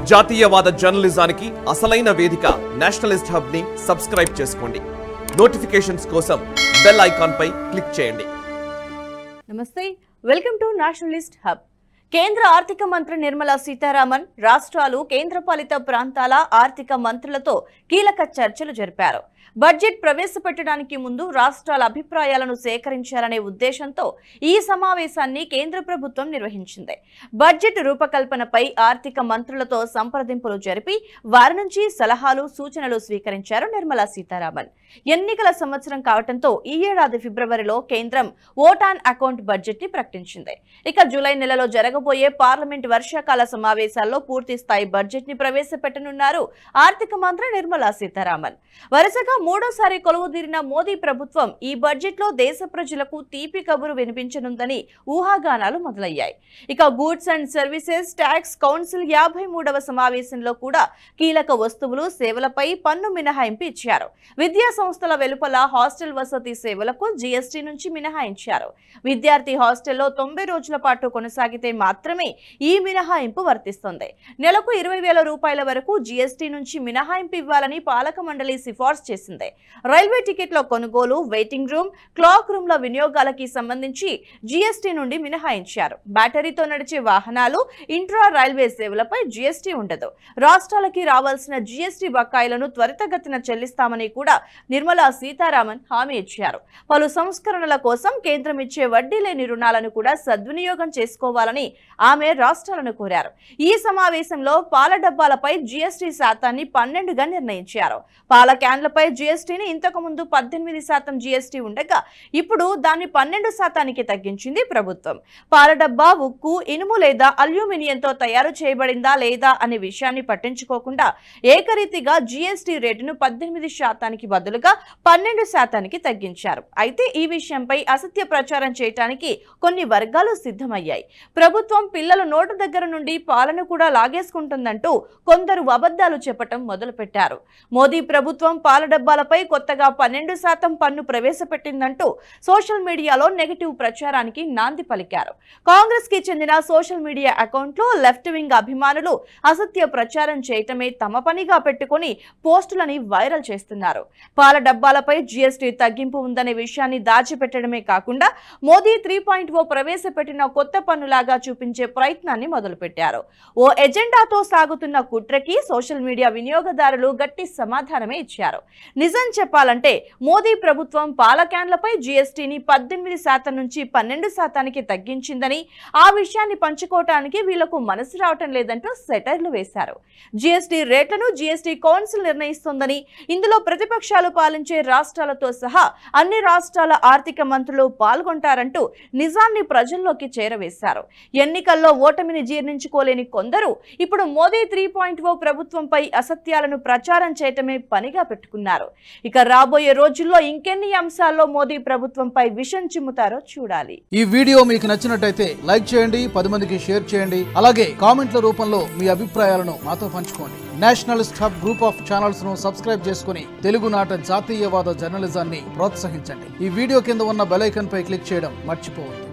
జాతీయవాద జర్నలిజానికి అసలైన వేదిక నేషనలిస్ట్ హబ్ ని సబ్స్క్రైబ్ చేసుకోండి. నోటిఫికేషన్స్ కోసం బెల్ ఐకాన్ పై క్లిక్ చేయండి. నమస్తే, వెల్కమ్ టు నేషనలిస్ట్ హబ్. కేంద్ర ఆర్థిక మంత్రి నిర్మలా సీతారామన్ రాష్ట్రాలు, కేంద్రపాలిత ప్రాంతాల ఆర్థిక మంత్రులతో కీలక చర్చలు జరిపారు. బడ్జెట్ ప్రవేశపెట్టడానికి ముందు రాష్ట్రాల అభిప్రాయాలను సేకరించాలనే ఉద్దేశంతో ఈ సమావేశాన్ని కేంద్ర ప్రభుత్వం నిర్వహించింది. బడ్జెట్ రూపకల్పనపై ఆర్థిక మంత్రులతో సంప్రదింపులు జరిపి వారి నుంచి సలహాలు, సూచనలు స్వీకరించారు నిర్మలా సీతారామన్. ఎన్నికల సంవత్సరం కావడంతో ఈ ఏడాది ఫిబ్రవరిలో కేంద్రం ఓట్ ఆన్ అకౌంట్ బడ్జెట్ ని ప్రకటించింది. ఇక జూలై నెలలో జరగబోయే పార్లమెంట్ వర్షాకాల సమావేశాల్లో పూర్తి స్థాయి బడ్జెట్ ని ప్రవేశపెట్టనున్నారు ఆర్థిక మంత్రి నిర్మలా సీతారామన్. వరుసగా మూడోసారి కొలువుదీరిన మోదీ ప్రభుత్వం ఈ బడ్జెట్ లో దేశ ప్రజలకు తీపి కబురు వినిపించనుందని ఊహాగానాలు మొదలయ్యాయి. ఇక goods and services tax council 53వ సమావేశంలో కూడా కీలక వస్తువులు, సేవలపై పన్ను మినహాయింపు ఇచ్చారు. విద్యా సంస్థల వెలుపల హాస్టల్ వసతి సేవలకు జీఎస్టీ నుంచి మినహాయించారు. విద్యార్థి హాస్టల్లో 90 రోజుల పాటు కొనసాగితే మాత్రమే ఈ మినహాయింపు వర్తిస్తుంది. నెలకు 20,000 రూపాయల వరకు జీఎస్టీ నుంచి మినహాయింపు ఇవ్వాలని పాలక మండలి సిఫార్సు చేసింది. రైల్వే టికెట్ల కొనుగోలు, వెయిటింగ్ రూమ్, క్లాక్ రూమ్ల వినియోగాలకి సంబంధించి జీఎస్టీ నుండి మినహాయించారు. బ్యాటరీతో నడిచే వాహనాలు, ఇంట్రా రైల్వే సేవలపై జీఎస్టీ ఉండదు. రాష్ట్రాలకి రావాల్సిన జీఎస్టీ బకాయిలను త్వరితగతిన చెల్లిస్తామని కూడా నిర్మలా సీతారామన్ హామీ ఇచ్చారు. పలు సంస్కరణల కోసం కేంద్రం ఇచ్చే వడ్డీ లేని రుణాలను కూడా సద్వినియోగం చేసుకోవాలని ఆమె రాష్ట్రాలను కోరారు. ఈ సమావేశంలో పాల డబ్బాలపై జీఎస్టీ శాతాన్ని 12గా నిర్ణయించారు. పాల క్యాన్లపై జీఎస్టీని ఇంతకు ముందు 18% జీఎస్టీ ఉండగా ఇప్పుడు దాన్ని 12% తగ్గించింది ప్రభుత్వం. పాల డబ్బా ఉక్కు, ఇనుము లేదా అల్యూమినియంతో తయారు చేయబడిందా లేదా అనే విషయాన్ని పట్టించుకోకుండా ఏకరీతిగా జీఎస్టీ రేటును 18% బదులుగా 12% తగ్గించారు. అయితే ఈ విషయంపై అసత్య ప్రచారం చేయడానికి కొన్ని వర్గాలు సిద్ధమయ్యాయి. ప్రభుత్వం పిల్లల నోటు దగ్గర నుండి పాలను కూడా లాగేసుకుంటుందంటూ కొందరు అబద్ధాలు చెప్పటం మొదలుపెట్టారు. మోదీ ప్రభుత్వం పాల డబ్బాలపై కొత్తగా 12% పన్ను ప్రవేశపెట్టిందంటూ సోషల్ మీడియాలో నెగటివ్ ప్రచారానికి నాంది పలికారు. కాంగ్రెస్ కి చెందిన సోషల్ మీడియా అకౌంట్లో లెఫ్ట్ వింగ్ అభిమానులు అసత్య ప్రచారం చేయటమే తమ పనిగా పెట్టుకుని పోస్టులని వైరల్ చేస్తున్నారు. పాల డబ్బాలపై జీఎస్టీ తగ్గింపు ఉందనే విషయాన్ని దాచిపెట్టడమే కాకుండా మోదీ 3.0 ప్రవేశపెట్టిన కొత్త పన్నులాగా చూపించే ప్రయత్నాన్ని మొదలుపెట్టారు. ఓ ఎజెండాతో సాగుతున్న కుట్రకి సోషల్ మీడియా వినియోగదారులు గట్టి సమాధానమే ఇచ్చారు. నిజం చెప్పాలంటే మోదీ ప్రభుత్వం పాల క్యాన్లపై జీఎస్టీని 18% నుంచి 12% తగ్గించిందని, ఆ విషయాన్ని పంచుకోవటానికి వీళ్లకు మనసు రావటం లేదంటూ సెటైర్లు వేశారు. జీఎస్టీ రేట్లను జీఎస్టీ కౌన్సిల్ నిర్ణయిస్తోందని, ఇందులో ప్రతిపక్షాలు పాలించే రాష్ట్రాలతో సహా అన్ని రాష్ట్రాల ఆర్థిక మంత్రులు పాల్గొంటారంటూ నిజాన్ని ప్రజల్లోకి చేరవేశారు. ఎన్నికల్లో ఓటమిని జీర్ణించుకోలేని కొందరు ఇప్పుడు మోదీ 3.0 ప్రభుత్వంపై అసత్యాలను ప్రచారం చేయటమే పనిగా పెట్టుకున్నారు. ఇక రాబోయే రోజుల్లో ఇంకెన్ని అంశాల్లో మోదీ ప్రభుత్వంపై విషం చిమ్ముతారో చూడాలి. ఈ వీడియో మీకు నచ్చినట్టయితే లైక్ చేయండి, 10 మందికి షేర్ చేయండి. అలాగే కామెంట్ల రూపంలో మీ అభిప్రాయాలను మాతో పంచుకోండి. Nationalist hub group of channels ను సబ్స్క్రైబ్ చేసుకుని తెలుగునాట జాతీయవాద జర్నలిజాన్ని ప్రోత్సహించండి. ఈ వీడియో కింద ఉన్న బెల్ ఐకాన్ పై క్లిక్ చేయడం మర్చిపోవద్దు.